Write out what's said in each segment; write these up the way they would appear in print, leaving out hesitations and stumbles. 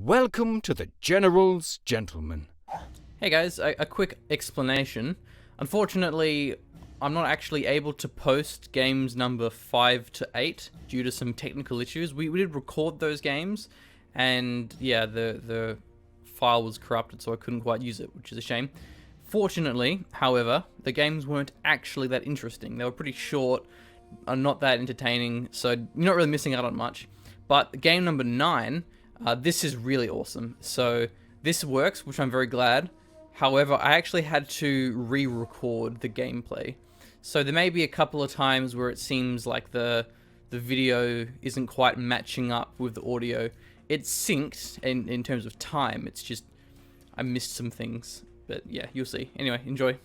welcome to the General's Gentlemen. Hey guys, a quick explanation. Unfortunately, I'm not actually able to post games number 5 to 8 due to some technical issues. We did record those games, and yeah, the file was corrupted, so I couldn't quite use it, which is a shame. Fortunately, however, the games weren't actually that interesting. They were pretty short, not that entertaining, so you're not really missing out on much. But game number 9, this is really awesome. So this works, which I'm very glad. However, I actually had to re-record the gameplay. So there may be a couple of times where it seems like the video isn't quite matching up with the audio. It's synced in terms of time. It's just I missed some things. But yeah, you'll see. Anyway, enjoy.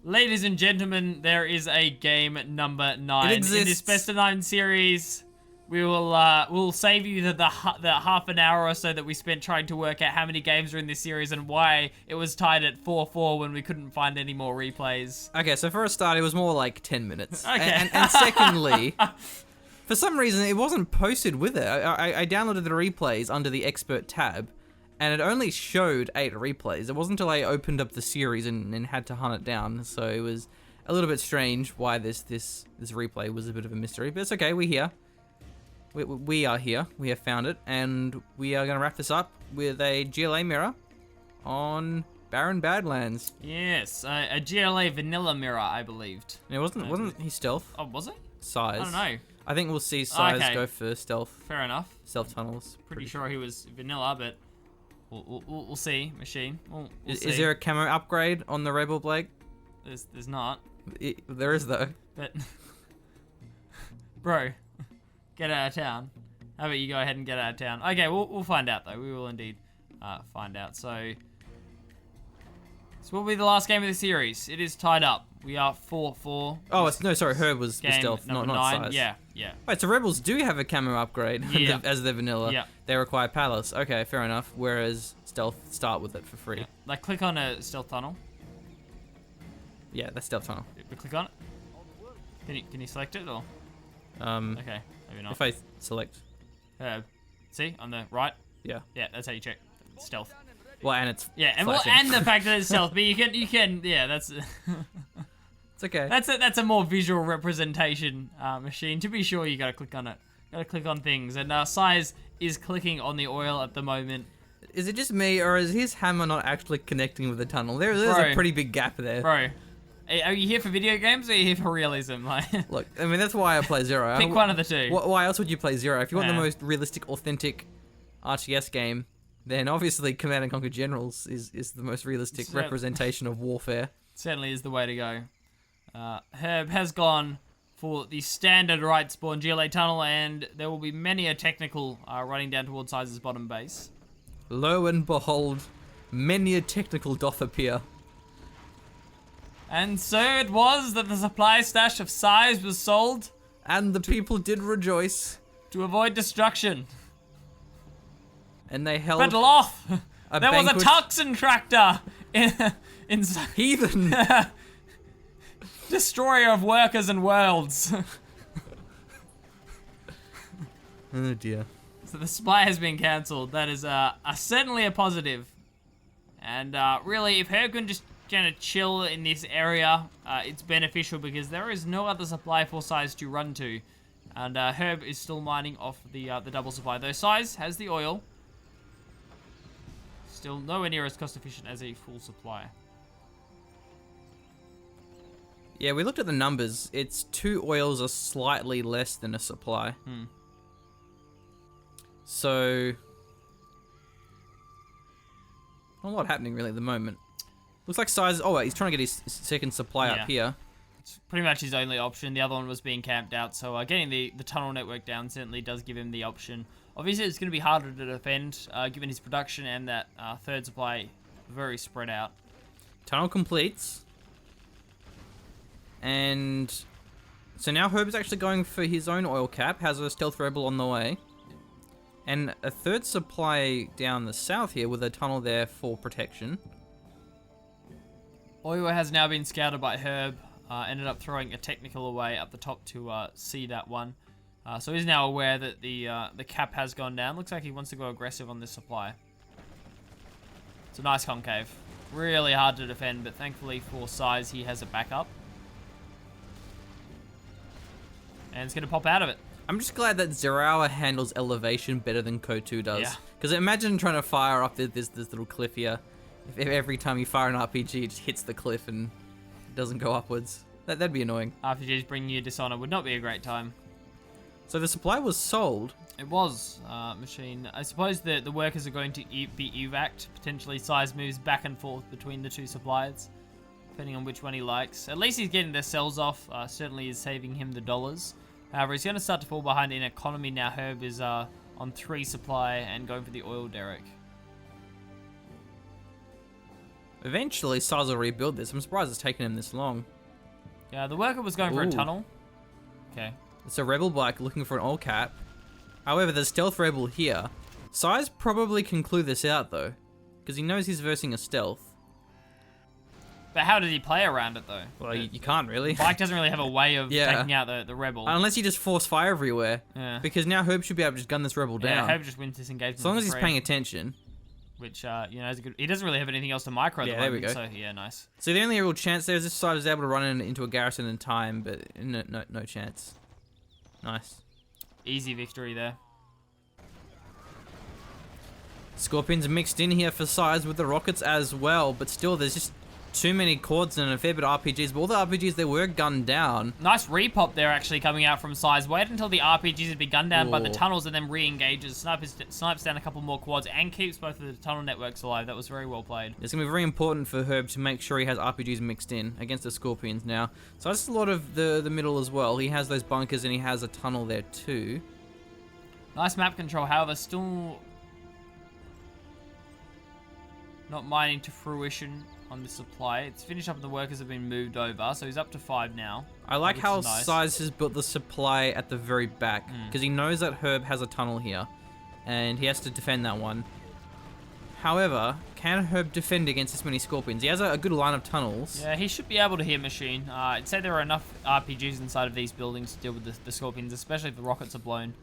Ladies and gentlemen, there is a game number 9 in this Best of 9 series. We will we'll save you the half an hour or so that we spent trying to work out how many games are in this series and why it was tied at 4-4 when we couldn't find any more replays. Okay, so for a start, it was more like 10 minutes. Okay. And secondly, for some reason, it wasn't posted with it. I downloaded the replays under the expert tab, and it only showed 8 replays. It wasn't until I opened up the series and had to hunt it down, so it was a little bit strange why this replay was a bit of a mystery. But it's okay, we're here. We are here. We have found it, and we are going to wrap this up with a GLA mirror on Barren Badlands. Yes, a GLA vanilla mirror, I believed. And it wasn't he stealth? Oh, was it? Size. I don't know. I think we'll see Size Okay. go for stealth. Fair enough. Stealth tunnels. Pretty sure he was vanilla, but we'll see. Machine. We'll see. Is there a camo upgrade on the Rebel, Blake? There's not. There is though. But bro, get out of town. How about you go ahead and get out of town? Okay, we'll find out though. We will indeed find out. So this will be the last game of the series. It is tied up. We are 4-4. Oh, no, sorry. Herb was Game stealth, not number 9. Size. Yeah. Wait, so Rebels do have a camo upgrade as their vanilla. Yeah. They require palace. Okay, fair enough. Whereas stealth start with it for free. Yeah. Like click on a stealth tunnel. Yeah, that's stealth tunnel. Click on it. Can you select it or? Okay, maybe not. If I select. See on the right. Yeah. Yeah, that's how you check stealth. Well, and it's Yeah, flashing. and the fact that it's stealth, but you can. Yeah, that's. It's okay. That's a more visual representation machine. To be sure, you gotta click on it. Gotta click on things, and Size is clicking on the oil at the moment. Is it just me, or is his hammer not actually connecting with the tunnel? There's Bro. a pretty big gap there. Bro, are you here for video games or are you here for realism? Like, Look, I mean, that's why I play Zero. pick one of the two. Why else would you play Zero? If you want the Yeah. most realistic, authentic RTS game, then obviously Command & Conquer Generals is the most realistic So- representation of warfare. Certainly is the way to go. Herb has gone for the standard right spawn GLA tunnel, and there will be many a technical running down towards Size's bottom base. Lo and behold, many a technical doth appear. And so it was that the supply stash of Size was sold And the people did rejoice, to avoid destruction. and they held But Loth, a there was a banquet. Tuxen tractor in Heathen! destroyer of workers and worlds. Oh dear. So the supply has been cancelled. That is certainly a positive. And really, if Herb can just kind of chill in this area, it's beneficial because there is no other supply for Size to run to. And Herb is still mining off the double supply. Though Size has the oil. Still nowhere near as cost efficient as a full supply. Yeah, we looked at the numbers. It's 2 oils are slightly less than a supply. So, not a lot happening really at the moment. Looks like Size. Oh, wait, he's trying to get his second supply up here. It's pretty much his only option. The other one was being camped out, so getting the tunnel network down certainly does give him the option. Obviously, it's going to be harder to defend, given his production and that third supply very spread out. Tunnel completes. And so now Herb is actually going for his own oil cap. Has a stealth rebel on the way. And a third supply down the south here with a tunnel there for protection. Oil has now been scouted by Herb. Ended up throwing a technical away up the top to see that one. So he's now aware that the cap has gone down. Looks like he wants to go aggressive on this supply. It's a nice concave. Really hard to defend, but thankfully for size, he has a backup. And it's going to pop out of it. I'm just glad that 0 Hour handles elevation better than Code 2 does. Yeah. Because imagine trying to fire up this little cliff here. If every time you fire an RPG, it just hits the cliff and it doesn't go upwards. That'd be annoying. RPGs bringing you dishonor would not be a great time. So the supply was sold. It was, Machine. I suppose the workers are going to be evac'd. Potentially size moves back and forth between the two suppliers, depending on which one he likes. At least he's getting their cells off. Certainly is saving him the dollars. However, he's going to start to fall behind in economy now. Herb is on 3 supply and going for the oil derrick. Eventually, Size will rebuild this. I'm surprised it's taken him this long. Yeah, the worker was going for a tunnel. Okay. It's a rebel bike looking for an all cap. However, there's stealth rebel here. Size probably can clue this out though, because he knows he's versing a stealth. But how did he play around it though? Well, you can't really. Bike doesn't really have a way of taking out the rebel. Unless you just force fire everywhere. Yeah. Because now Herb should be able to just gun this rebel down. Yeah, Herb just wins this engagement. As long as he's paying attention. Which, is a good... He doesn't really have anything else to micro at the moment, there we go. So, yeah, nice. So the only real chance there is this side is able to run into a garrison in time, but no chance. Nice. Easy victory there. Scorpions mixed in here for size with the rockets as well, but still there's just too many quads and a fair bit of RPGs. But all the RPGs, they were gunned down. Nice repop there actually coming out from size. Wait until the RPGs have been gunned down by the tunnels and then re-engages. Snipes down a couple more quads and keeps both of the tunnel networks alive. That was very well played. It's going to be very important for Herb to make sure he has RPGs mixed in against the Scorpions now. So that's a lot of the middle as well. He has those bunkers and he has a tunnel there too. Nice map control, however, still not mining to fruition on the supply. It's finished up and the workers have been moved over, so he's up to 5 now. I like how Size has built the supply at the very back, because he knows that Herb has a tunnel here, and he has to defend that one. However, can Herb defend against this many Scorpions? He has a good line of tunnels. Yeah, he should be able to hit Machine. I'd say there are enough RPGs inside of these buildings to deal with the Scorpions, especially if the rockets are blown.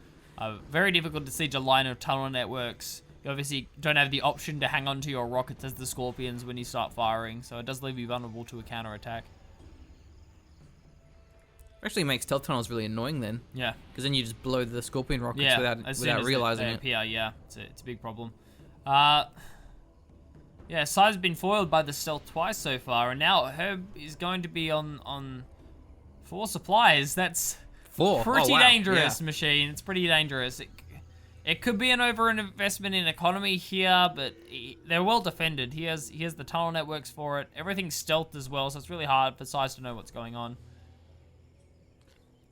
Very difficult to siege a line of tunnel networks. You obviously don't have the option to hang on to your rockets as the Scorpions when you start firing, so it does leave you vulnerable to a counter-attack. Actually makes stealth tunnels really annoying then. Yeah. Because then you just blow the Scorpion rockets without as realizing they it. appear, yeah, it's a big problem. Yeah, Size has been foiled by the stealth twice so far, and now Herb is going to be on 4 supplies. That's 4? Pretty dangerous, yeah. Machine. It's pretty dangerous. It could be an over-investment in economy here, but they're well defended. He has the tunnel networks for it. Everything's stealthed as well, so it's really hard for Size to know what's going on.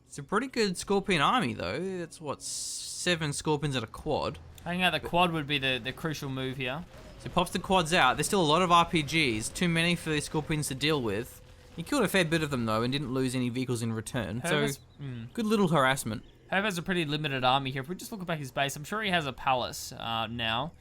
It's a pretty good Scorpion army, though. That's, what, 7 Scorpions at a quad. Hanging out the quad would be the crucial move here. So he pops the quads out. There's still a lot of RPGs. Too many for the Scorpions to deal with. He killed a fair bit of them, though, and didn't lose any vehicles in return. So, good little harassment. Herb has a pretty limited army here. If we just look back his base, I'm sure he has a palace now.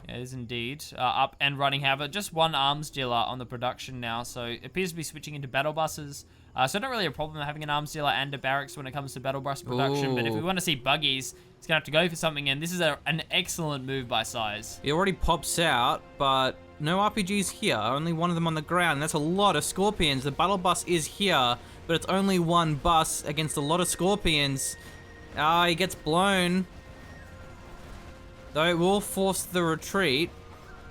Yeah, it is indeed up and running. However, just 1 arms dealer on the production now, so it appears to be switching into battle buses. So not really a problem having an arms dealer and a barracks when it comes to battle bus production. But if we want to see buggies, he's gonna have to go for something, and this is an excellent move by Size. He already pops out, but no RPGs here. Only 1 of them on the ground. That's a lot of Scorpions. The battle bus is here, but it's only 1 bus against a lot of Scorpions. He gets blown. Though it will force the retreat.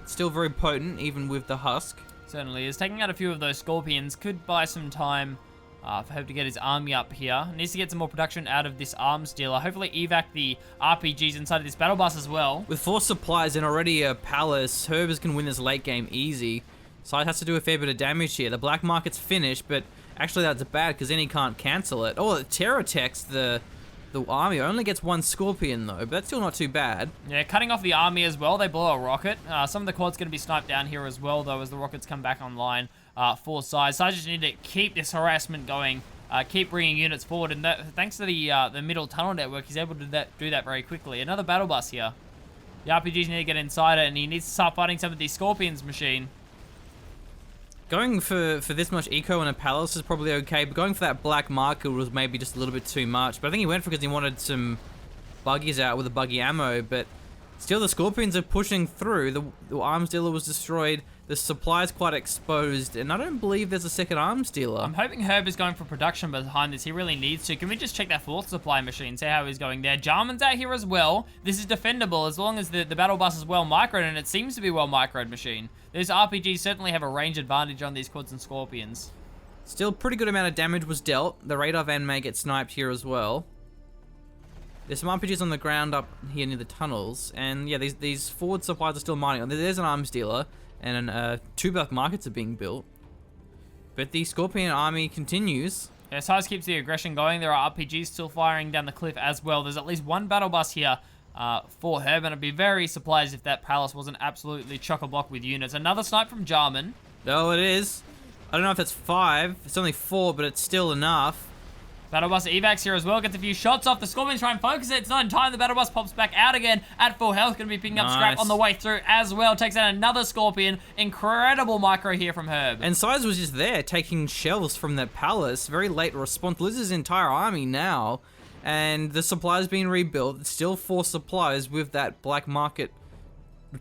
Still very potent, even with the husk. Certainly is. Taking out a few of those Scorpions could buy some time for Herb to get his army up here. Needs to get some more production out of this arms dealer. Hopefully evac the RPGs inside of this battle bus as well. With 4 supplies and already a palace, Herbers can win this late game easy. Side has to do a fair bit of damage here. The black market's finished, but actually that's bad because then he can't cancel it. Oh, it terror attacks the army. Only gets 1 Scorpion though, but that's still not too bad. Yeah, cutting off the army as well. They blow a rocket. Some of the quad's going to be sniped down here as well, though, as the rockets come back online for Size. Size just need to keep this harassment going, keep bringing units forward, and thanks to the middle tunnel network, he's able to do that very quickly. Another battle bus here. The RPGs need to get inside it, and he needs to start fighting some of these Scorpions, Machine. Going for this much eco and a palace is probably okay, but going for that black market was maybe just a little bit too much. But I think he went for because he wanted some buggies out with the buggy ammo, but still the Scorpions are pushing through. The arms dealer was destroyed. The supply is quite exposed, and I don't believe there's a second arms dealer. I'm hoping Herb is going for production behind this. He really needs to. Can we just check that fourth supply machine, see how he's going there? Jarman's out here as well. This is defendable as long as the battle bus is well microed, and it seems to be well microed machine. Those RPGs certainly have a range advantage on these Quads and Scorpions. Still, pretty good amount of damage was dealt. The radar van may get sniped here as well. There's some RPGs on the ground up here near the tunnels, and yeah, these forward supplies are still mining. There's an arms dealer, and two black markets are being built. But the Scorpion army continues. Yeah, Size keeps the aggression going. There are RPGs still firing down the cliff as well. There's at least one battle bus here for Herb, and I'd be very surprised if that palace wasn't absolutely chock-a-block with units. Another snipe from Jarman. Oh, it is. I don't know if that's 5. It's only 4, but it's still enough. Battle bus evacs here as well. Gets a few shots off. The Scorpions try and focus it. It's not in time. The battle bus pops back out again at full health. Going to be picking up scrap on the way through as well. Takes out another Scorpion. Incredible micro here from Herb. And Size was just there taking shells from that palace. Very late response. Loses his entire army now. And the supplies being rebuilt. It's still 4 supplies with that black market.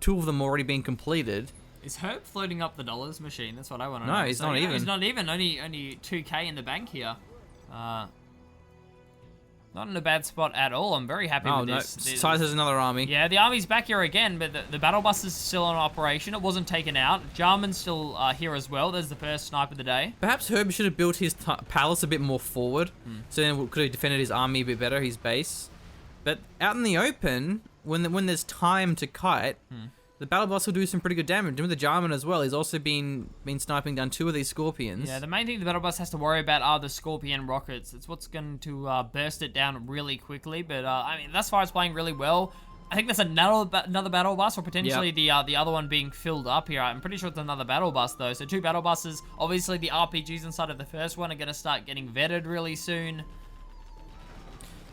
2 of them already being completed. Is Herb floating up the dollars machine? That's what I want to know. No, he's not even. He's not even. Only 2k in the bank here. Not in a bad spot at all. I'm very happy with this. Size has another army. Yeah, the army's back here again, but the battle bus is still in operation. It wasn't taken out. Jarman's still here as well. There's the first snipe of the day. Perhaps Herb should have built his palace a bit more forward, so then could have defended his army a bit better, his base. But out in the open, when there's time to kite, the battle bus will do some pretty good damage. With the Jarman as well, he's also been sniping down 2 of these Scorpions. Yeah, the main thing the battle bus has to worry about are the Scorpion rockets. It's what's going to burst it down really quickly. But I mean, thus far it's playing really well. I think that's another battle bus, or potentially the other one being filled up here. I'm pretty sure it's another battle bus though. So 2 battle buses. Obviously the RPGs inside of the first one are going to start getting vetted really soon.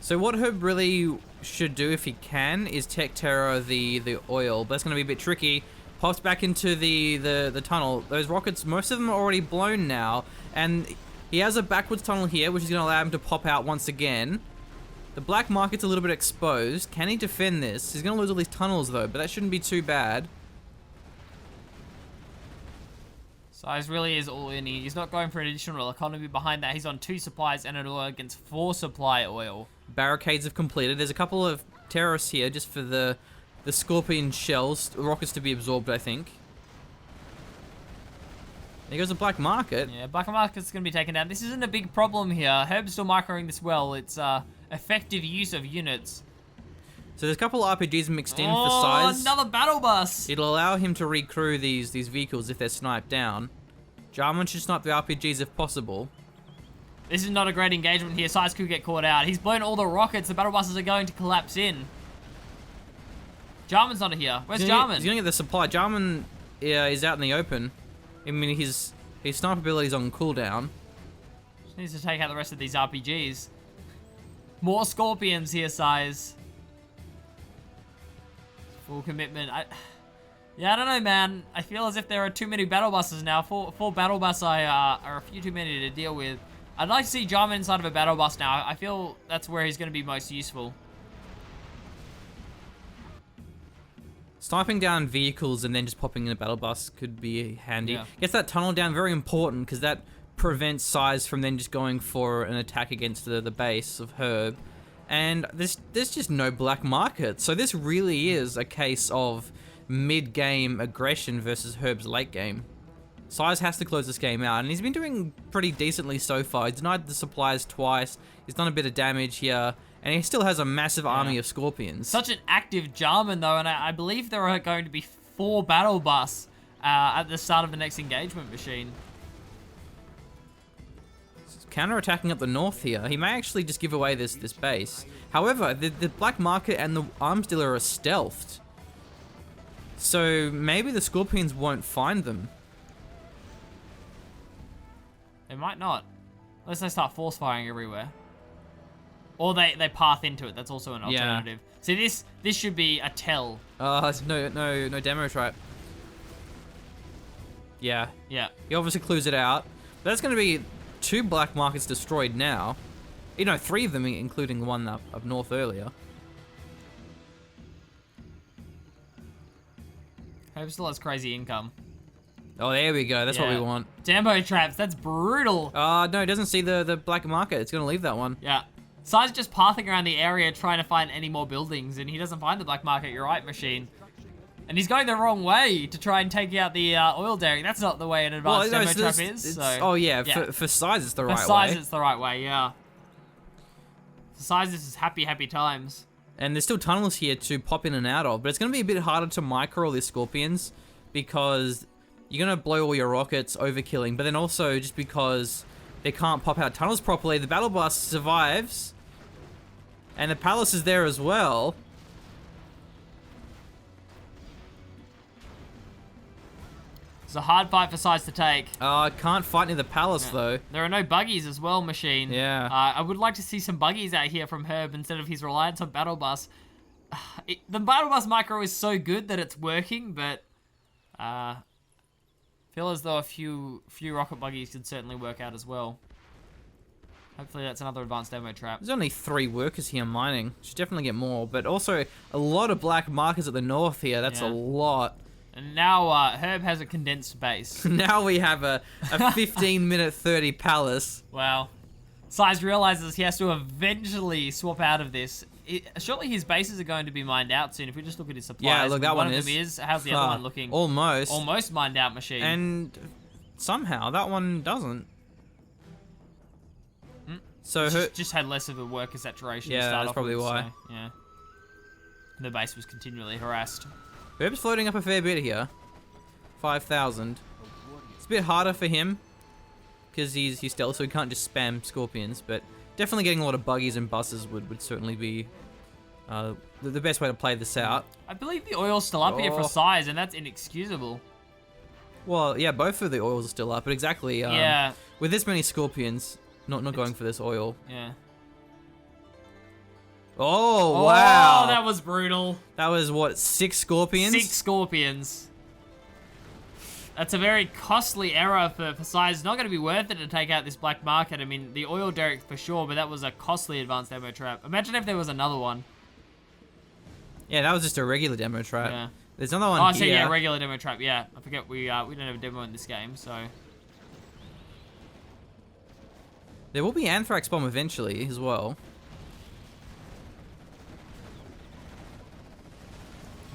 So what Herb really should do if he can is tech terror the oil, but that's going to be a bit tricky. Pops back into the tunnel. Those rockets, most of them are already blown now, and he has a backwards tunnel here, which is going to allow him to pop out once again. The black market's a little bit exposed. Can he defend this? He's going to lose all these tunnels though, but that shouldn't be too bad. Size really is all in. He's not going for an additional economy behind that. He's on 2 supplies and an oil against 4 supply oil. Barricades have completed. There's a couple of terrorists here just for the Scorpion shells, rockets to be absorbed, I think. There goes the black market. Yeah, black market's going to be taken down. This isn't a big problem here. Herb's still microing this well. It's effective use of units. So there's a couple of RPGs mixed in for Size. Another battle bus. It'll allow him to recrew these vehicles if they're sniped down. Jarman should snipe the RPGs if possible. This is not a great engagement here. Size could get caught out. He's blown all the rockets. The battle buses are going to collapse in. Jarman's not here. Where's Jarman? He's going to get the supply. Jarman is out in the open. I mean, his sniper ability's on cooldown. Just needs to take out the rest of these RPGs. More Scorpions here, Size. Full commitment. Yeah, I don't know, man. I feel as if there are too many battle buses now. Four battle buses are a few too many to deal with. I'd like to see Jarman inside of a battle bus now. I feel that's where he's going to be most useful. Sniping down vehicles and then just popping in a battle bus could be handy. Yeah. Gets that tunnel down, very important, because that prevents Size from then just going for an attack against the base of Herb. And there's just no black market. So this really is a case of mid-game aggression versus Herb's late game. Size has to close this game out, and he's been doing pretty decently so far. He's denied the supplies twice, he's done a bit of damage here, and he still has a massive army of Scorpions. Such an active Jarman, though, and I believe there are going to be 4 battle bus at the start of the next engagement machine. Counter-attacking up the north here. He may actually just give away this base. However, the black market and the arms dealer are stealthed. So maybe the Scorpions won't find them. They might not. Unless they start force firing everywhere. Or they path into it. That's also an alternative. See, this should be a tell. No demo trap. Yeah. Yeah. He obviously clues it out. But that's going to be 2 black markets destroyed now. 3 of them, including the one up north earlier. Hope still has crazy income. Oh, there we go. That's what we want. Demo traps, that's brutal. No, it doesn't see the black market. It's going to leave that one. Yeah. Sai's just pathing around the area trying to find any more buildings, and he doesn't find the black market. You're right, Machine. And he's going the wrong way to try and take out the oil derrick. That's not the way an advanced demo trap is. So. Oh, yeah. For size, it's the right way. For size, it's the right way, yeah. For size, this is happy, happy times. And there's still tunnels here to pop in and out of, but it's going to be a bit harder to micro all these scorpions because you're going to blow all your rockets, overkilling, but then also just because they can't pop out tunnels properly, the battle bus survives, and the palace is there as well. It's a hard fight for Size to take. Can't fight near the palace though. There are no buggies as well, Machine. Yeah. I would like to see some buggies out here from Herb instead of his reliance on Battle Bus. The Battle Bus micro is so good that it's working, but feel as though a few rocket buggies could certainly work out as well. Hopefully that's another advanced demo trap. There's only 3 workers here mining. Should definitely get more, but also a lot of black markers at the north here. That's a lot. And now Herb has a condensed base. Now we have a 15-minute 30 palace. Wow. Size realizes he has to eventually swap out of this. Surely his bases are going to be mined out soon. If we just look at his supplies. Yeah, look, that one of them is. How's the other one looking? Almost. Almost mined out, Machine. And somehow that one doesn't. So just had less of a worker saturation to yeah, start that's off probably with, why. So, yeah. The base was continually harassed. Herb's floating up a fair bit here. 5,000. It's a bit harder for him because he's stealth, so he can't just spam scorpions. But definitely getting a lot of buggies and buses would certainly be the best way to play this out. I believe the oil's still up here for Size, and that's inexcusable. Well, yeah, both of the oils are still up, but exactly. Yeah. With this many scorpions, not going for this oil. Yeah. Oh, wow. Oh, that was brutal. That was, what, 6 scorpions? 6 scorpions. That's a very costly error for Size. It's not going to be worth it to take out this black market. I mean, the oil derrick for sure, but that was a costly advanced demo trap. Imagine if there was another one. Yeah, that was just a regular demo trap. Yeah. There's another one here. here. Oh, so yeah, regular demo trap. Yeah, I forget we don't have a demo in this game, so... There will be Anthrax Bomb eventually as well.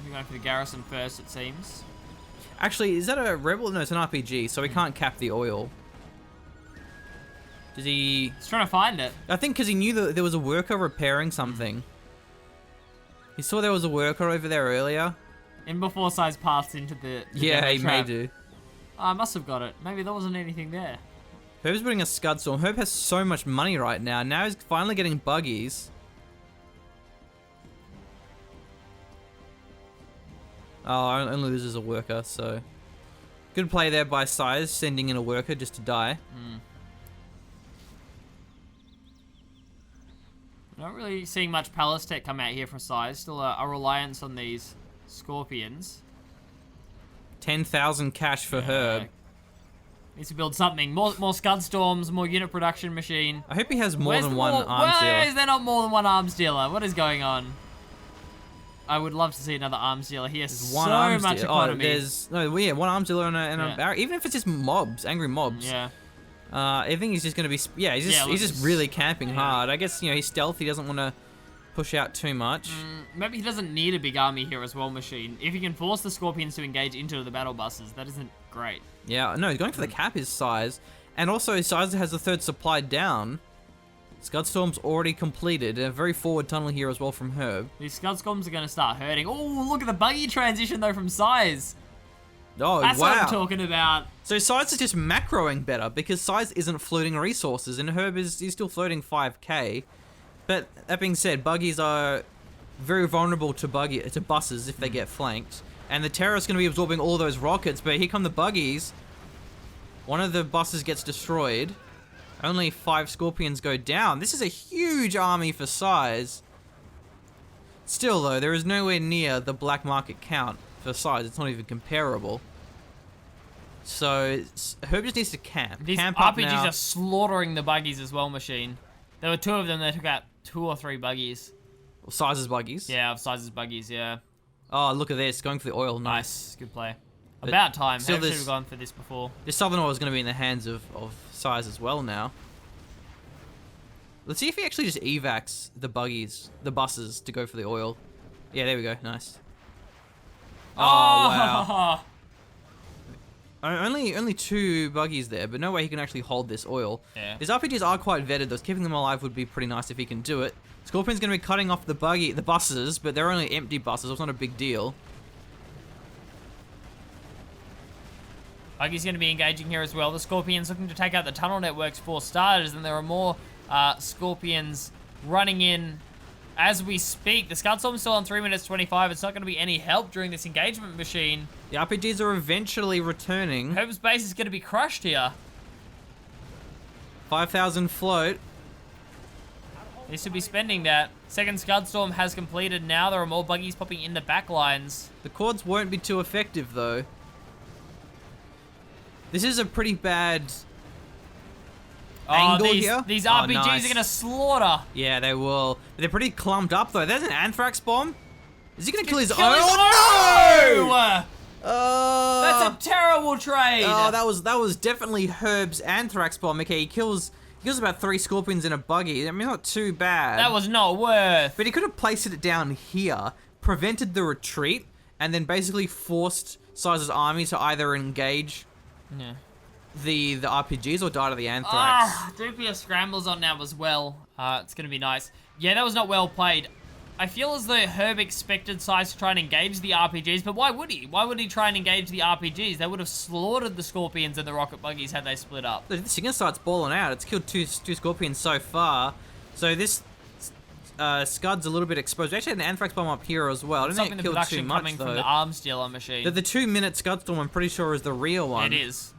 We're going for the garrison first, it seems. Actually, is that a rebel? No, it's an RPG, so he can't cap the oil. Does he... He's trying to find it. I think because he knew that there was a worker repairing something. He saw there was a worker over there earlier. And before Size passed into the yeah, demo he trap. may do. Oh, I must have got it. Maybe there wasn't anything there. Herb's putting a Scud Storm. Herb has so much money right now. Now he's finally getting buggies. Oh, only loses a worker, so... Good play there by Size, sending in a worker just to die. Not really seeing much Palace Tech come out here for Size. Still a reliance on these Scorpions. 10,000 cash for Herb. Needs to build something. More Scud Storms, more unit production machine. I hope he has more than one arms dealer. Why is there not more than one arms dealer? What is going on? I would love to see another arms dealer. He has so much economy. One arms dealer and a barrack. Even if it's just mobs, angry mobs. Yeah. I think he's just going to be... Yeah, he's just really camping hard. I guess, he's stealthy. He doesn't want to push out too much. Maybe he doesn't need a big army here as well, Machine. If he can force the Scorpions to engage into the battle buses, that isn't great. Yeah, no, going for the cap is Size. And also, Size has the third supply down. Scudstorm's already completed. A very forward tunnel here as well from Herb. These Scudstorms are going to start hurting. Oh, look at the buggy transition, though, from Size. Oh, That's wow. what I'm talking about. So Size is just macroing better because Size isn't floating resources and Herb is still floating 5k. But that being said, buggies are very vulnerable to buses if they get flanked. And the Terror's going to be absorbing all those rockets, but here come the buggies. One of the buses gets destroyed. Only 5 Scorpions go down. This is a huge army for Size. Still though, there is nowhere near the black market count for Size. It's not even comparable. So Herb just needs to camp. These camp up RPGs now. are slaughtering the buggies as well, Machine. There were 2 of them that took out 2 or 3 buggies. Well, sizes buggies. Yeah, of sizes buggies, yeah. Oh, look at this. Going for the oil. Nice. Good play. But About time. still Herb should this- have gone for this before. This southern oil is going to be in the hands of size as well now. Let's see if he actually just evacs the buses to go for the oil. Yeah, there we go. Nice. Oh, wow. Only 2 buggies there, but no way he can actually hold this oil. Yeah. His RPGs are quite vetted, though. Keeping them alive would be pretty nice if he can do it. Scorpion's going to be cutting off the buses, but they're only empty buses, so it's not a big deal. Buggy's going to be engaging here as well. The Scorpions looking to take out the tunnel networks for starters, and there are more Scorpions running in as we speak. The Scudstorm's still on 3 minutes 25. It's not going to be any help during this engagement, Machine. The RPGs are eventually returning. Herb's base is going to be crushed here. 5,000 float. He should be spending that. Second Scudstorm has completed. Now there are more buggies popping in the back lines. The cords won't be too effective, though. This is a pretty bad angle here. These Oh, RPGs nice. are going to slaughter. Yeah, they will. But they're pretty clumped up, though. There's an anthrax bomb. Is he going to kill his Kill own? his Oh, own! no! That's a terrible trade. Oh, that was definitely Herb's anthrax bomb. Okay, he kills about 3 scorpions in a buggy. I mean, not too bad. That was not worth. But he could have placed it down here, prevented the retreat, and then basically forced Size's army to either engage Yeah. the RPGs or die to the anthrax. Ah, DPS scrambles on now as well. It's going to be nice. Yeah, that was not well played. I feel as though Herb expected Size to try and engage the RPGs, but why would he? Why would he try and engage the RPGs? They would have slaughtered the Scorpions and the Rocket Buggies had they split up. The Singer Sight's balling out. It's killed two scorpions so far. So this Scud's a little bit exposed. Actually had an anthrax bomb up here as well. I didn't Stopping think the it killed too production much, coming from though. the arms dealer machine. The 2-minute Scudstorm, I'm pretty sure, is the real one. It is.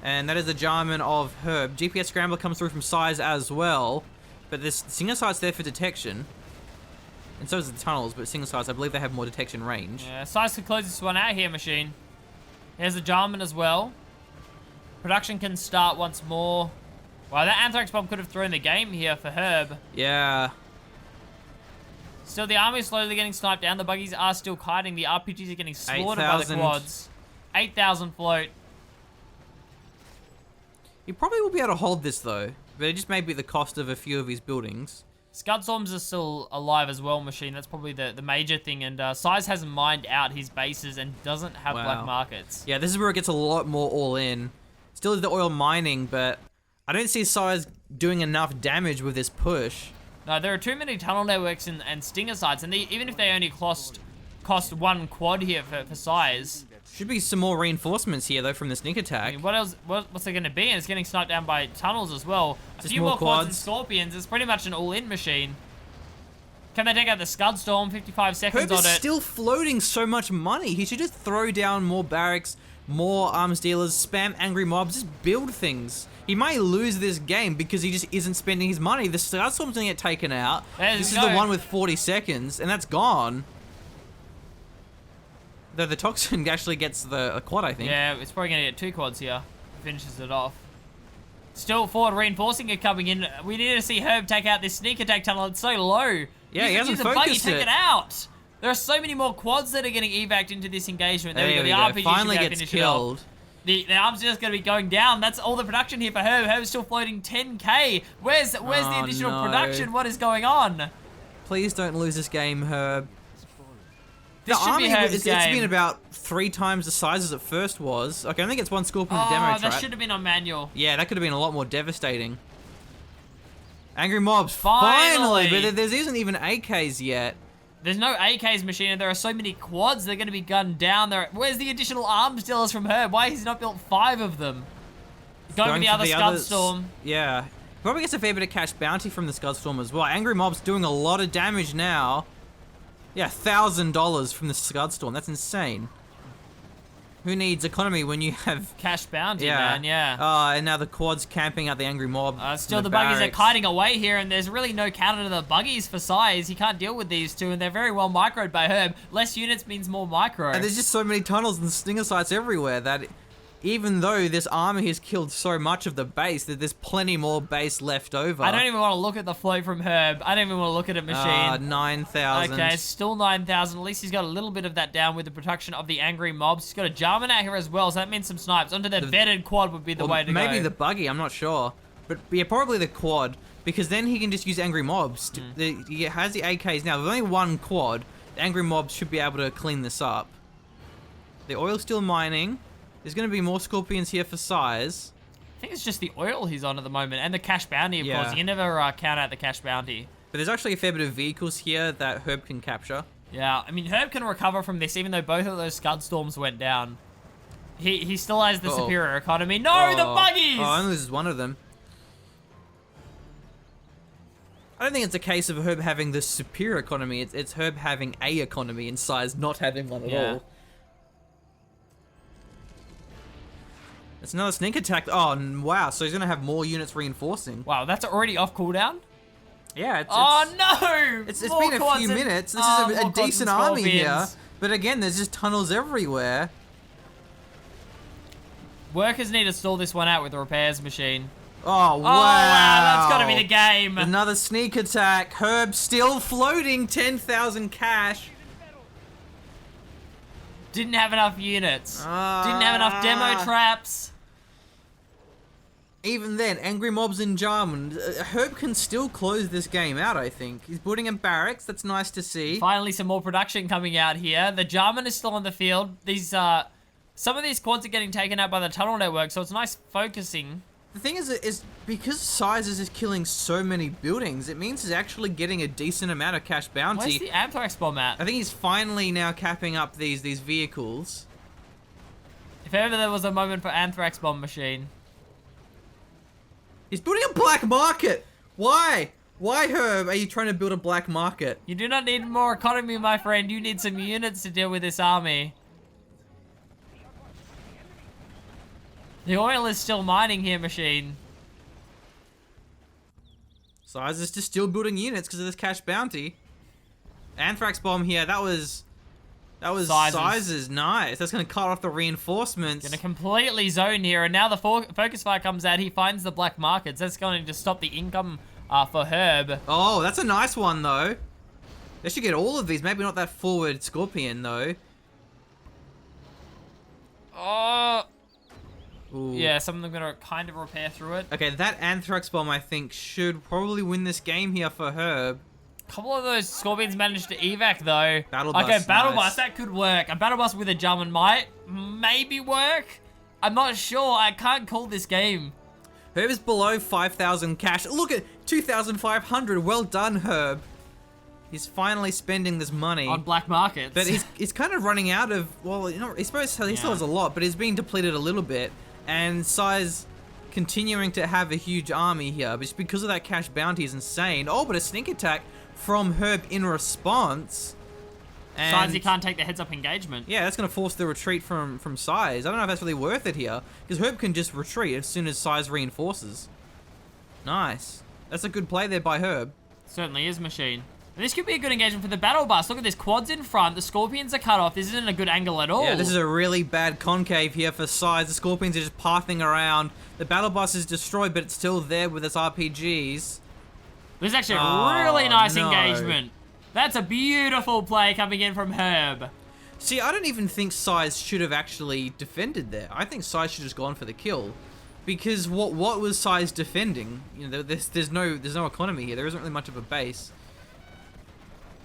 And that is the Jarman of Herb. GPS Scrambler comes through from Size as well. But this Singer Sight's there for detection. And so is the tunnels, but Singer Sights, I believe they have more detection range. Yeah, Size could close this one out here, machine. Here's the Jarman as well. Production can start once more. Wow, that Anthrax Bomb could have thrown the game here for Herb. Yeah. Still, the army is slowly getting sniped down. The buggies are still kiting. The RPGs are getting slaughtered by the 8,000. quads. 8,000 float. He probably will be able to hold this, though. But it just may be at the cost of a few of his buildings. Scudstorms are still alive as well, machine. That's probably the major thing. And Size has mined out his bases and doesn't have Wow. black markets. Yeah, this is where it gets a lot more all in. Still is the oil mining, but I don't see Size doing enough damage with this push. No, there are too many tunnel networks and stinger sites. And even if they only cost 1 quad here for Size. Should be some more reinforcements here, though, from the sneak I attack. mean, what else? What's it going to be? And it's getting sniped down by tunnels as well. A Just few more more quads and quads. scorpions. It's pretty much an all-in machine. Can they take out the Scudstorm? 55 seconds Herb on is it. still floating so much money. He should just throw down more barracks, more arms dealers, spam angry mobs, just build things. He may lose this game because he just isn't spending his money. The Starstorm's gonna get taken out. This is the one with 40 seconds, and that's gone. Though the Toxin actually gets a quad, I think. Yeah, it's probably going to get 2 quads here. Finishes it off. Still forward reinforcing it coming in. We need to see Herb take out this sneak attack tunnel. It's so low. Yeah, he hasn't use a buggy, focused take it. it out. There are so many more quads that are getting evac'd into this engagement. There we go. The RPG should Finally be able to gets finish it off. killed. The arms just going to be going down. That's all the production here for Herb. Herb's still floating 10k. Where's the Oh, additional no. production? What is going on? Please don't lose this game, Herb. This the should army, be Herb's it's game. been about 3 times the size as it first was. Okay, I think it's 1 Scorpion to demo Oh, that track. should have been on manual. Yeah, that could have been a lot more devastating. Angry mobs, Finally! But there isn't even AKs yet. There's no AKs machine, and there are so many quads. They're going to be gunned down. Where's the additional arms dealers from Herb? Why has he not built 5 of them? Going for the other Scudstorm. Yeah. Probably gets a fair bit of cash bounty from the Scudstorm as well. Angry Mob's doing a lot of damage now. Yeah, $1,000 from the Scudstorm. That's insane. Who needs economy when you have... Cash bounty, man, yeah. And now the quad's camping out the Angry Mob. Still, in the buggies are barracks. kiting away here, and there's really no counter to the buggies for size. He can't deal with these two, and they're very well microed by Herb. Less units means more micro. And there's just so many tunnels and stinger sites everywhere that even though this army has killed so much of the base, that there's plenty more base left over. I don't even want to look at the flow from Herb. I don't even want to look at it, Machine. 9,000. Okay, still 9,000. At least he's got a little bit of that down with the production of the angry mobs. He's got a Jarman out here as well, so that means some snipes. Onto the vetted quad would be the way to go. Maybe the buggy, I'm not sure. But yeah, probably the quad, because then he can just use angry mobs. He has the AKs now. There's only one quad. The angry mobs should be able to clean this up. The oil's still mining. There's going to be more scorpions here for size. I think it's just the oil he's on at the moment, and the cash bounty, of course. You can never count out the cash bounty. But there's actually a fair bit of vehicles here that Herb can capture. Yeah, I mean, Herb can recover from this, even though both of those Scud Storms went down. He still has the superior economy. No, the buggies! Oh, only loses one of them. I don't think it's a case of Herb having the superior economy. It's Herb having a economy and size not having one at all. It's another sneak attack. Oh, wow. So he's going to have more units reinforcing. Wow, that's already off cooldown? Yeah. No! It's been a few minutes. This is a decent army here. But again, there's just tunnels everywhere. Workers need to stall this one out with the repairs machine. Oh, wow. Oh, wow, that's got to be the game. Another sneak attack. Herb still floating 10,000 cash. Didn't have enough units. Didn't have enough demo traps. Even then, angry mobs in Jarman. Herb can still close this game out, I think. He's building a barracks. That's nice to see. Finally, some more production coming out here. The Jarman is still on the field. These, some of these quads are getting taken out by the tunnel network, so it's nice focusing. The thing is because Sizes is killing so many buildings, it means he's actually getting a decent amount of cash bounty. Where's the Anthrax bomb at? I think he's finally now capping up these vehicles. If ever there was a moment for Anthrax bomb machine. He's building a black market! Why? Why, Herb, are you trying to build a black market? You do not need more economy, my friend. You need some units to deal with this army. The oil is still mining here, machine. Size is just still building units because of this cash bounty. Anthrax bomb here, that was Sizes. Nice. That's going to cut off the reinforcements. Going to completely zone here, and now the focus fire comes out. He finds the black markets. That's going to stop the income for Herb. Oh, that's a nice one, though. They should get all of these. Maybe not that forward Scorpion, though. Oh... Ooh. Yeah, some of them are going to kind of repair through it. Okay, that Anthrax bomb, I think, should probably win this game here for Herb. A couple of those Scorpions managed to evac, though. Battle bus, okay, Battle nice. Bus, that could work. A Battle Bus with a Jarman might maybe work. I'm not sure. I can't call this game. Herb is below 5,000 cash. Look at 2,500. Well done, Herb. He's finally spending this money. On black markets. But he's kind of running out of, well, you know, he still has a lot, but he's being depleted a little bit. And Size continuing to have a huge army here, but just because of that cash bounty is insane. Oh, but a sneak attack from Herb in response. And Size, he can't take the heads-up engagement. yeah, that's going to force the retreat from Size. I don't know if that's really worth it here, because Herb can just retreat as soon as Size reinforces. Nice. That's a good play there by Herb. Certainly is, machine. And this could be a good engagement for the Battle Bus. Look at this, quads in front, the Scorpions are cut off. This isn't a good angle at all. Yeah, this is a really bad concave here for Size. The Scorpions are just pathing around. The Battle Bus is destroyed, but it's still there with its RPGs. This is actually a really nice engagement. That's a beautiful play coming in from Herb. See, I don't even think Size should have actually defended there. I think Size should have just gone for the kill. Because what was Size defending? You know, there's no economy here. There isn't really much of a base.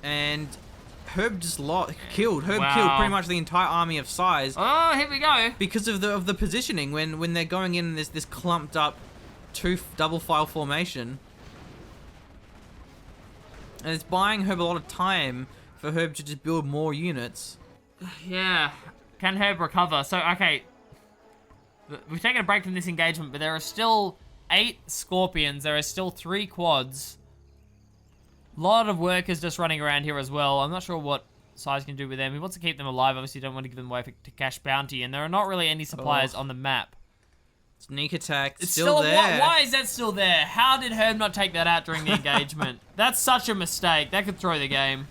And Herb just killed. Herb killed pretty much the entire army of Size. Oh, here we go. Because of the positioning when they're going in this clumped up double file formation. And it's buying Herb a lot of time for Herb to just build more units. Yeah. Can Herb recover? So, okay. We've taken a break from this engagement, but there are still 8 Scorpions. There are still 3 quads. A lot of workers just running around here as well. I'm not sure what Size can do with them. He wants to keep them alive. Obviously, don't want to give them away to cash bounty. And there are not really any suppliers on the map. Sneak attack, It's still there. Why is that still there? How did Herb not take that out during the engagement? That's such a mistake. That could throw the game.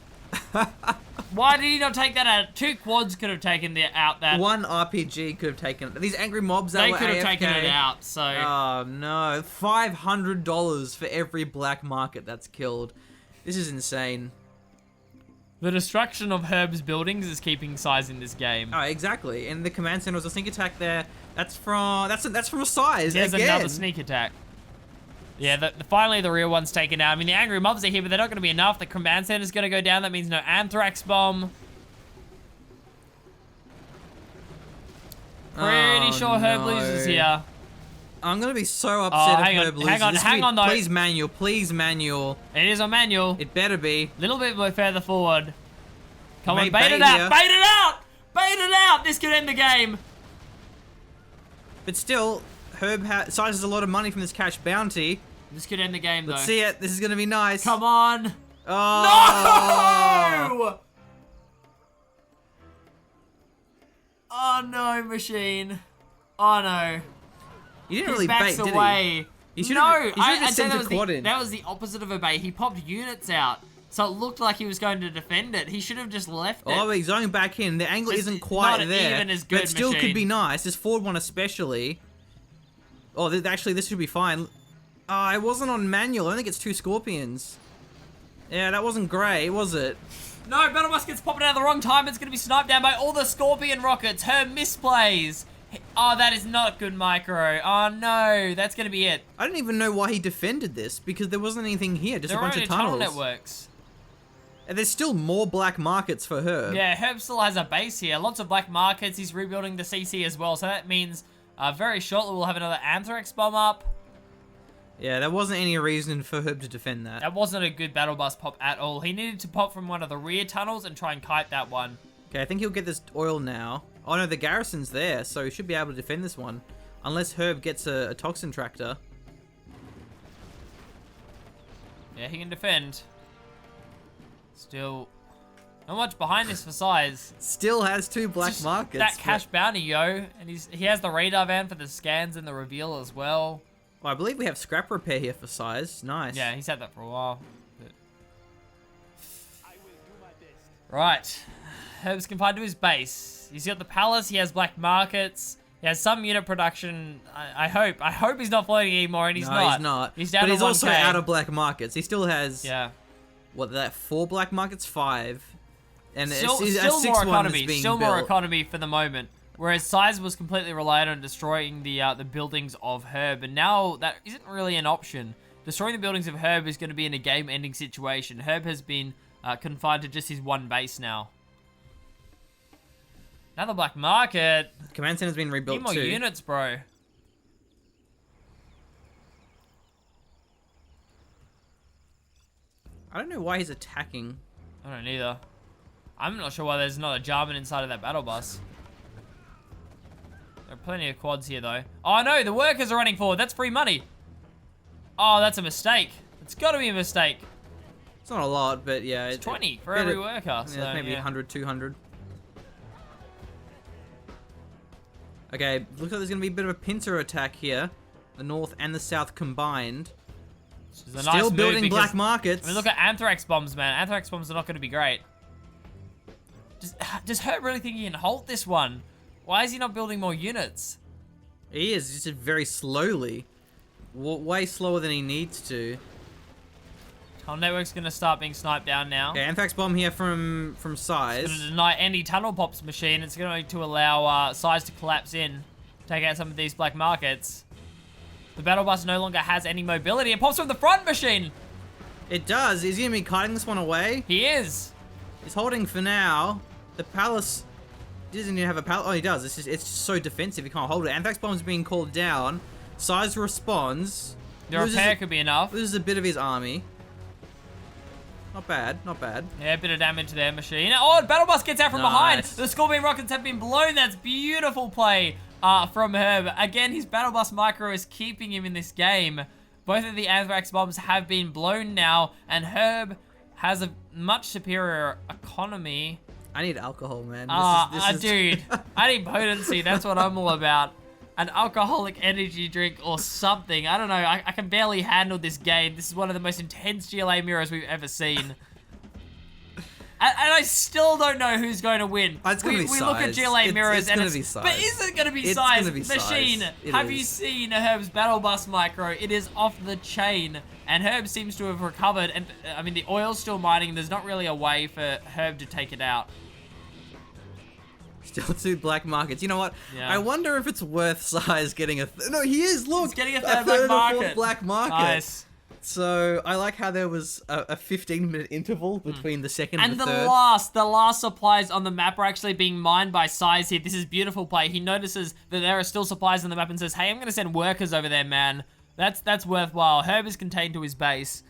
Why did he not take that out? 2 quads could have taken out that. 1 RPG could have taken it. These angry mobs that They were could have AFK. taken it out, so... Oh, no. $500 for every black market that's killed. This is insane. The destruction of Herb's buildings is keeping size in this game. Oh, exactly. And the command center was a sneak attack there. That's from a size. There's again. another sneak attack. Yeah, finally the real one's taken out. I mean, the angry mobs are here, but they're not going to be enough. The command center's going to go down. That means no anthrax bomb. Pretty sure Herb loses here. I'm going to be so upset if Herb loses. Hang on, though. Please manual. Please manual. It is on manual. It better be. A little bit more further forward. Come on, Bait bait it out. here. Bait it out. Bait it out. This could end the game. But still, Herb sizes a lot of money from this cash bounty. This could end the game, though. Let's see it. This is going to be nice. Come on. Oh. No! Oh no, machine. Oh no. You didn't He really backs bait, did away. he? No, I I'd say sent a quad in. that was the opposite of a bait. He popped units out. So it looked like he was going to defend it. He should have just left it. Oh, he's going back in. The angle isn't quite not there. even as good, but still machine. could be nice. This forward one especially. Oh, actually, this should be fine. Oh, it wasn't on manual. I only gets 2 scorpions. Yeah, that wasn't great, was it? No, Battle Bus gets popped out at the wrong time. It's going to be sniped down by all the scorpion rockets. Her misplays. Oh, that is not good micro. Oh no, that's going to be it. I don't even know why he defended this, because there wasn't anything here, just There a bunch are of only tunnels. tunnel networks. And there's still more black markets for Herb. Yeah, Herb still has a base here. Lots of black markets. He's rebuilding the CC as well. So that means very shortly we'll have another anthrax bomb up. Yeah, there wasn't any reason for Herb to defend that. That wasn't a good battle bus pop at all. He needed to pop from one of the rear tunnels and try and kite that one. Okay, I think he'll get this oil now. Oh no, the garrison's there, so he should be able to defend this one. Unless Herb gets a toxin tractor. Yeah, he can defend. Still, not much behind this for size. Still has 2 black Just markets. that cash bounty, yo. And he has the radar van for the scans and the reveal as well. Well, I believe we have scrap repair here for size. Nice. Yeah, he's had that for a while. But... Right. Herb's confined to his base. He's got the palace, he has black markets, he has some unit production. I hope he's not floating anymore, and he's No, not. he's not. He's down but to he's 1K. also out of black markets. He still has, Yeah. what, that 4 black markets? 5. And Still, a still 6th more one economy. is being Still more built. economy for the moment. Whereas Size was completely reliant on destroying the buildings of Herb, and now that isn't really an option. Destroying the buildings of Herb is going to be in a game-ending situation. Herb has been confined to just his 1 base now. Another black market. Command center's been rebuilt Need more too. units, bro. I don't know why he's attacking. I don't either. I'm not sure why there's not a Jarman inside of that battle bus. There are plenty of quads here, though. Oh, no, the workers are running forward. That's free money. Oh, that's a mistake. It's got to be a mistake. It's not a lot, but yeah. It's 20 for every worker. So, Yeah, maybe yeah. 100, 200. Okay, looks like there's going to be a bit of a pincer attack here. The north and the south combined. Which is a Still nice move building because- black markets. I mean, look at anthrax bombs, man. Anthrax bombs are not going to be great. Does Herb really think he can hold this one? Why is he not building more units? He is, just very slowly. Way slower than he needs to. Tunnel network's going to start being sniped down now. Okay, anthrax bomb here from Size. It's going to deny any tunnel pops machine. It's going to allow Size to collapse in, take out some of these black markets. The battle bus no longer has any mobility. It pops from the front machine. It does. Is he going to be kiting this one away? He is. He's holding for now. The palace doesn't even have a palace. Oh, he does. It's just so defensive. He can't hold it. Anthrax bomb's being called down. Size responds. The repair could be enough. Loses a bit of his army. Not bad. Not bad. Yeah, a bit of damage to their machine. Oh, battle bus gets out from behind. Nice. The Scorpion rockets have been blown. That's beautiful play from Herb. Again, his battle bus micro is keeping him in this game. Both of the anthrax bombs have been blown now, and Herb has a much superior economy. I need alcohol, man. Dude, I need potency. That's what I'm all about. An alcoholic energy drink or something. I don't know. I can barely handle this game. This is one of the most intense GLA mirrors we've ever seen. And I still don't know who's going to win. It's gonna be we look at Size. GLA mirrors It's and gonna it's... be Size. But is it going to be It's Size? gonna be Size. Machine, It have you is. seen Herb's Battle Bus Micro? It is off the chain. And Herb seems to have recovered. And, I mean, the oil's still mining. There's not really a way for Herb to take it out. Still 2 black markets. You know what? Yeah. I wonder if it's worth Size getting a... No, he is, look! He's getting a third third black or market. fourth black market. Nice. So, I like how there was a 15-minute interval between the second and And the the third. last supplies on the map are actually being mined by Size here. This is beautiful play. He notices that there are still supplies on the map and says, hey, I'm going to send workers over there, man. That's worthwhile. Herb is contained to his base.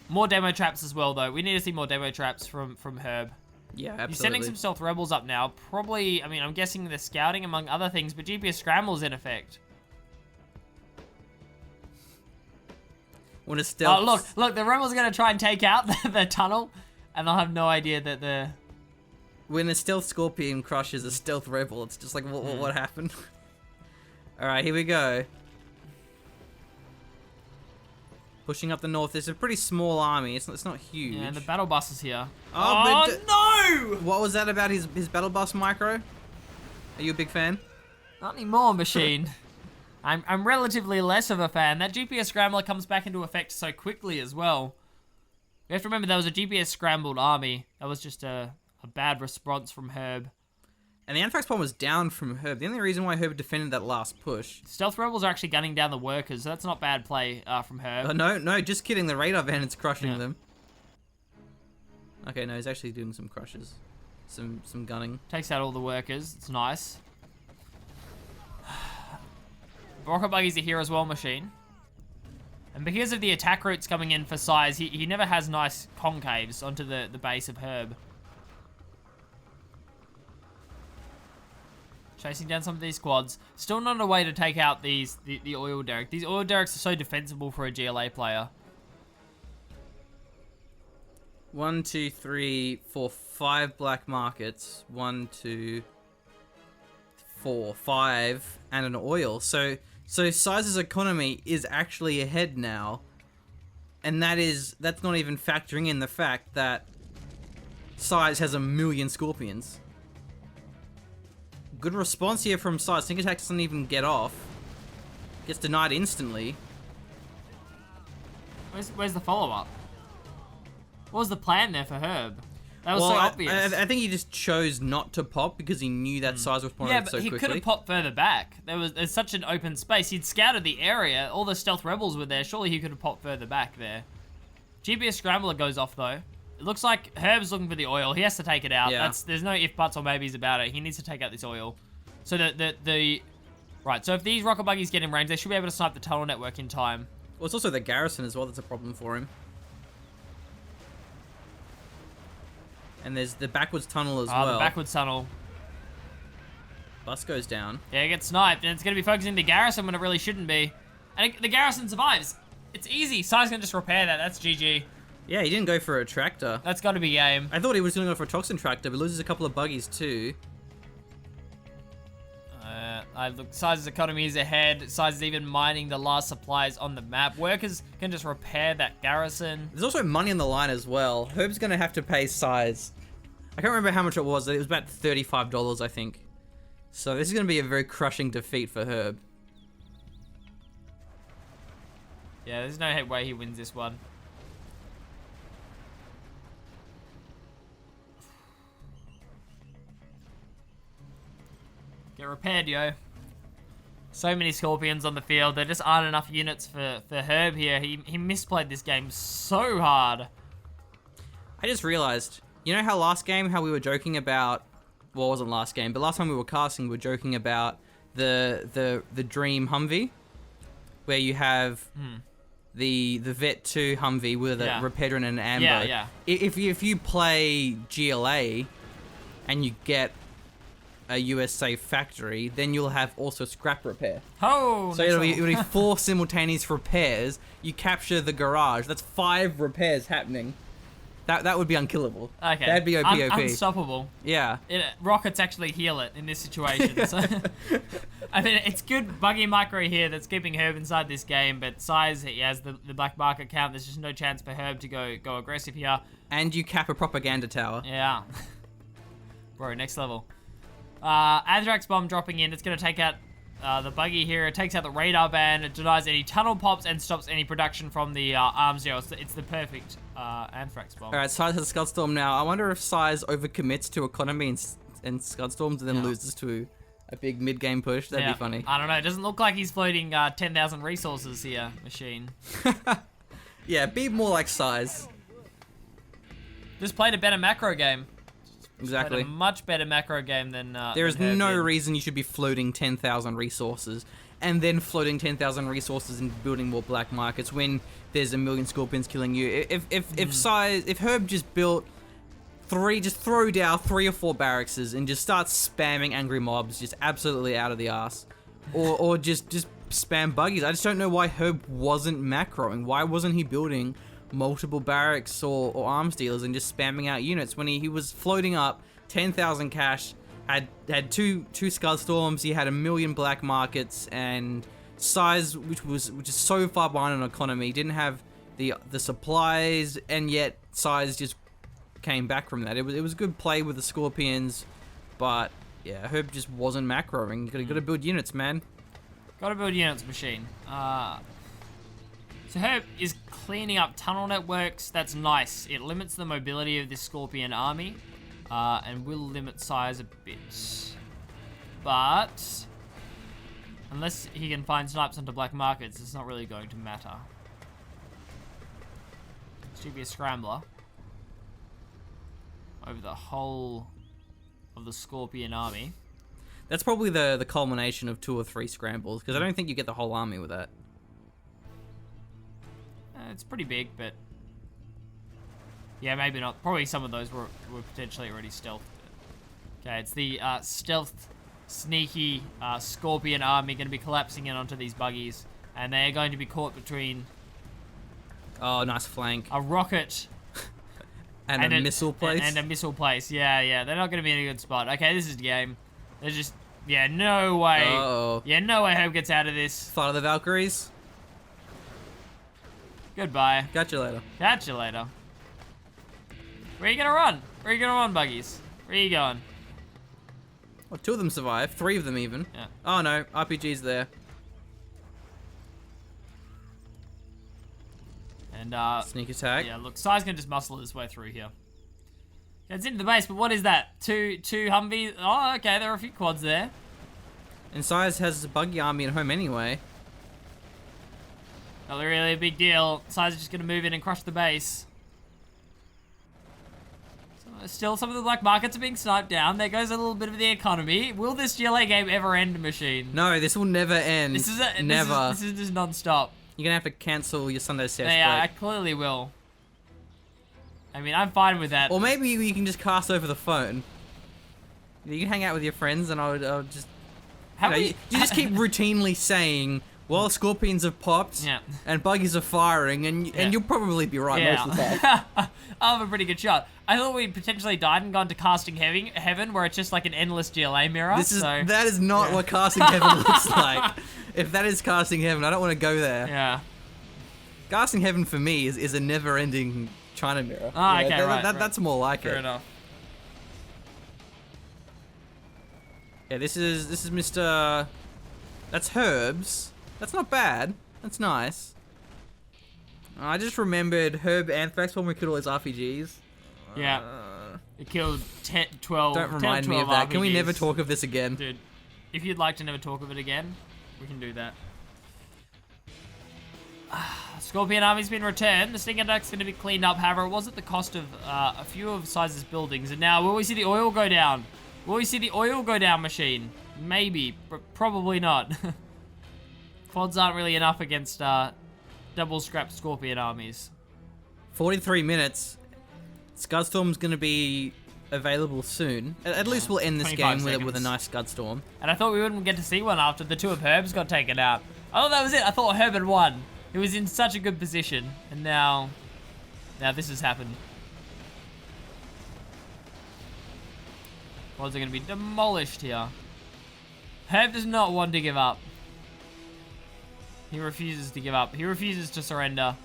More demo traps as well, though. We need to see more demo traps from Herb. Yeah, absolutely. He's sending some stealth rebels up now. Probably, I mean, I'm guessing they're scouting among other things, but GPS scramble's in effect. When a stealth... Oh, look, the rebels are going to try and take out the tunnel, and they'll have no idea that the... When a stealth scorpion crushes a stealth rebel, it's just like, what happened? Alright, here we go. Pushing up the north. It's a pretty small army. It's not huge. Yeah, and the battle bus is here. Oh, Oh, no! What was that about his battle bus micro? Are you a big fan? Not anymore, Machine. I'm relatively less of a fan. That GPS scrambler comes back into effect so quickly as well. You have to remember there was a GPS scrambled army. That was just a bad response from Herb. And the Anthrax bomb was down from Herb. The only reason why Herb defended that last push. Stealth rebels are actually gunning down the workers, so that's not bad play from Herb. No, just kidding. The radar bandit's crushing them. Okay, no, he's actually doing some crushes. Some gunning. Takes out all the workers. It's nice. Rocket buggies are here as well, Machine. And because of the attack routes coming in for Size, he never has nice concaves onto the base of Herb. Chasing down some of these squads. Still not a way to take out the oil derrick. These oil derricks are so defensible for a GLA player. 1, 2, 3, 4, 5 black markets. 1, 2, 4, 5, and an oil. So Size's economy is actually ahead now, and that's not even factoring in the fact that Size has 1 million scorpions. Good response here from Size. Sneak attack doesn't even get off. Gets denied instantly. Where's the follow-up? What was the plan there for Herb? That was so Well, obvious. I think he just chose not to pop because he knew that Size was responding Yeah, but so he quickly. could have popped further back. There's such an open space. He'd scouted the area. All the stealth rebels were there. Surely he could have popped further back there. GPS scrambler goes off though. It looks like Herb's looking for the oil. He has to take it out. Yeah. There's no if, buts, or maybes about it. He needs to take out this oil. So right. So if these rocket buggies get in range, they should be able to snipe the tunnel network in time. Well, it's also the garrison as well that's a problem for him. And there's the backwards tunnel as well. The backwards tunnel. Bus goes down. Yeah, it gets sniped, and it's going to be focusing the garrison when it really shouldn't be. And the garrison survives. It's easy. Size can just repair that. That's GG. Yeah, he didn't go for a tractor. That's got to be game. I thought he was going to go for a toxin tractor, but loses a couple of buggies too. Look, Size's economy is ahead. Size is even mining the last supplies on the map. Workers can just repair that garrison. There's also money on the line as well. Herb's going to have to pay Size. I can't remember how much it was. It was about $35, I think. So this is going to be a very crushing defeat for Herb. Yeah, there's no way he wins this one. Get repaired, yo. So many scorpions on the field. There just aren't enough units for Herb here. He misplayed this game so hard. I just realized, you know how last game, how we were joking about, well, it wasn't last game, but last time we were casting, we were joking about the Dream Humvee, where you have the Vet 2 Humvee with a Repedron and an Ambo. Yeah. If you play GLA and you get a US safe factory, then you'll have also scrap repair. Oh, So it'll be 4 simultaneous repairs. You capture the garage. That's 5 repairs happening. That would be unkillable. Okay. That'd be OP. Unstoppable. Yeah. Rockets actually heal it in this situation. So, I mean, it's good buggy micro here that's keeping Herb inside this game, but Size, he has the black market count. There's just no chance for Herb to go aggressive here. And you cap a propaganda tower. Yeah. Bro, next level. Anthrax bomb dropping in. It's going to take out the buggy here. It takes out the radar ban. It denies any tunnel pops and stops any production from the arms zero. It's the perfect Anthrax bomb. Alright, Size has Scudstorm now. I wonder if Size overcommits to Economy and Scudstorms and then loses to a big mid-game push. That'd be funny. I don't know. It doesn't look like he's floating 10,000 resources here, Machine. Yeah, be more like Size. Just played a better macro game. Exactly. Played a much better macro game than There is than no Herb did. reason you should be floating 10,000 resources and then floating 10,000 resources and building more black markets when there's a million scorpions killing you. If Herb just built throw down 3 or 4 barracks and just start spamming angry mobs just absolutely out of the ass, or just spam buggies. I just don't know why Herb wasn't macroing. Why wasn't he building multiple barracks or arms dealers and just spamming out units when he was floating up 10,000 cash, had two Scudstorms, he had a million black markets, and Size, which is so far behind on economy, didn't have the supplies, and yet Size just came back from that. It was a good play with the Scorpions, but yeah, Herb just wasn't macroing. You gotta build units, man. Gotta build units, Machine. So Herb is cleaning up tunnel networks. That's nice. It limits the mobility of this Scorpion army, and will limit Size a bit. But unless he can find snipes onto black markets, it's not really going to matter. Should be a scrambler over the whole of the Scorpion army. That's probably the culmination of 2 or 3 scrambles, because I don't think you get the whole army with that. It's pretty big, but yeah, maybe not. Probably some of those were potentially already stealthed. Okay, it's the stealth, sneaky Scorpion army going to be collapsing in onto these buggies, and they're going to be caught between Oh, nice flank. a rocket And a missile place. and a missile place. Yeah, they're not going to be in a good spot. Okay, this is the game. They're just, yeah, no way. Uh-oh. Yeah, no way Herb gets out of this. Flight of the Valkyries. Goodbye. Catch you later. Catch you later. Where are you gonna run? Where are you gonna run, buggies? Where are you going? Well, 2 of them survived. 3 of them even. Yeah. Oh no, RPG's there. And Sneak attack. yeah, look, Sai's gonna just muscle his way through here. Yeah, it's into the base, but what is that? Two Humvees? Oh, okay, there are a few quads there. And Size has a buggy army at home anyway. Not really a big deal. Sai's just gonna move in and crush the base. So, still, some of the black markets are being sniped down. There goes a little bit of the economy. Will this GLA game ever end, Machine? No, this will never end. This is never. This is just non-stop. You're gonna have to cancel your Sunday sales Yeah, I break. clearly will. I mean, I'm fine with that. Or maybe you can just cast over the phone. You can hang out with your friends, and I would just. How You just keep routinely saying, "Well, scorpions have popped, Yeah. and buggies are firing," and you'll probably be right most of the time. Yeah. I'll have a pretty good shot. I thought we potentially died and gone to casting heaven, where it's just like an endless GLA mirror. That is not what casting heaven looks like. If that is casting heaven, I don't want to go there. Yeah. Casting heaven for me is a never-ending China mirror. Ah, okay, right. That's more like Fair it. enough. Yeah, this is Mr. That's Herb's. That's not bad. That's nice. I just remembered Herb Anthrax when we killed all his RPGs. Yeah. It killed 10, 12. Don't 10 or remind me 12 of that. Can we RPGs. never talk of this again? Dude, if you'd like to never talk of it again, we can do that. Scorpion army's been returned. The sting attack's going to be cleaned up. However, it was at the cost of a few of Size's buildings. And now, will we see the oil go down? Will we see the oil go down, Machine? Maybe, but probably not. Quads aren't really enough against double-scrapped Scorpion armies. 43 minutes. Scudstorm's going to be available soon. At least we'll end this 25 game with a seconds. nice Scudstorm. And I thought we wouldn't get to see one after the 2 of Herb's got taken out. I thought that was it. I thought Herb had won. He was in such a good position. And now this has happened. Quads are going to be demolished here. Herb does not want to give up. He refuses to give up. He refuses to surrender.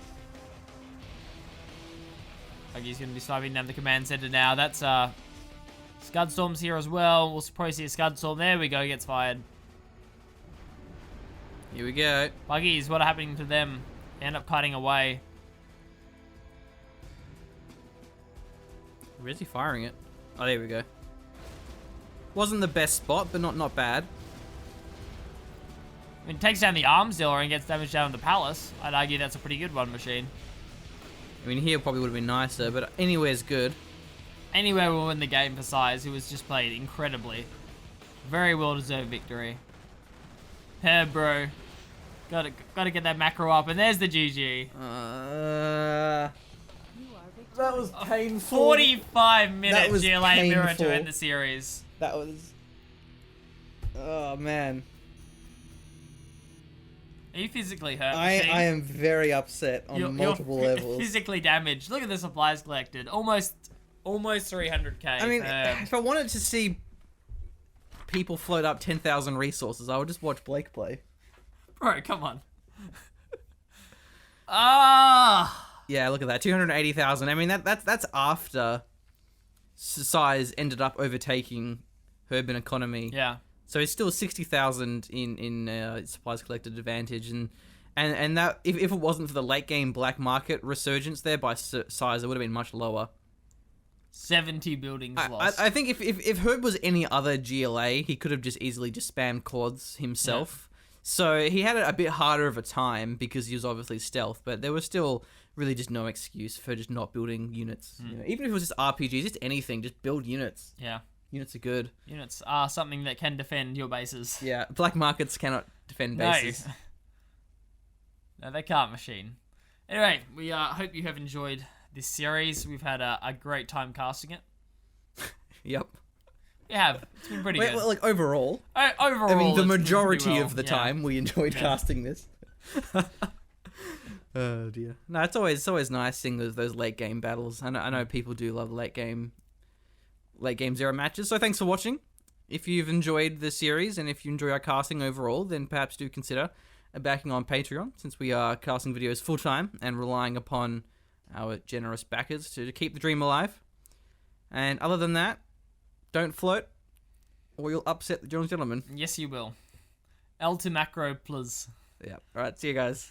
Okay, he's going to be sniping down the command center now. That's Scudstorm's here as well. We'll probably see a Scudstorm. There we go. Gets fired. Here we go. Buggies, what are happening to them? They end up cutting away. Where's he firing it? Oh, there we go. Wasn't the best spot, but not bad. I mean, takes down the arms dealer and gets damage down on the palace. I'd argue that's a pretty good one, Machine. I mean, here probably would have been nicer, but anywhere's good. Anywhere will win the game for Size, who was just played incredibly. Very well-deserved victory. Yeah, bro. Gotta get that macro up, and there's the GG. That was painful. 45-minute was GLA mirror painful. to end the series. That was... Oh, man. Are you physically hurt, I Machine? am very upset on multiple levels. Physically damaged. Look at the supplies collected. Almost 300k. I mean, if I wanted to see people float up 10,000 resources, I would just watch Blake play. Bro, come on. Ah. Yeah, look at that, 280,000. I mean, that's after Size ended up overtaking Herb in economy. Yeah. So it's still 60,000 in supplies collected advantage, and that if it wasn't for the late game black market resurgence there by Size, it would have been much lower. 70 buildings lost. I think if Herb was any other GLA, he could have just easily just spammed quads himself. Yeah. So he had it a bit harder of a time because he was obviously stealth, but there was still really just no excuse for just not building units. You know, even if it was just RPGs, just anything, just build units. Yeah. Units are good. Units are something that can defend your bases. Yeah, black markets cannot defend bases. No, they can't, Machine. Anyway, we hope you have enjoyed this series. We've had a great time casting it. Yep. We have. It's been pretty good. Well, like overall. Overall, I mean, the it's been pretty majority well. of the time we enjoyed casting this. Oh dear. No, it's always nice seeing those late game battles. I know people do love late game zero matches. So thanks for watching. If you've enjoyed the series and if you enjoy our casting overall, then perhaps do consider backing on Patreon, since we are casting videos full time and relying upon our generous backers to keep the dream alive. And other than that, don't float, or you'll upset the gentleman. Yes, you will. L to macro, please. Yeah. All right. See you guys.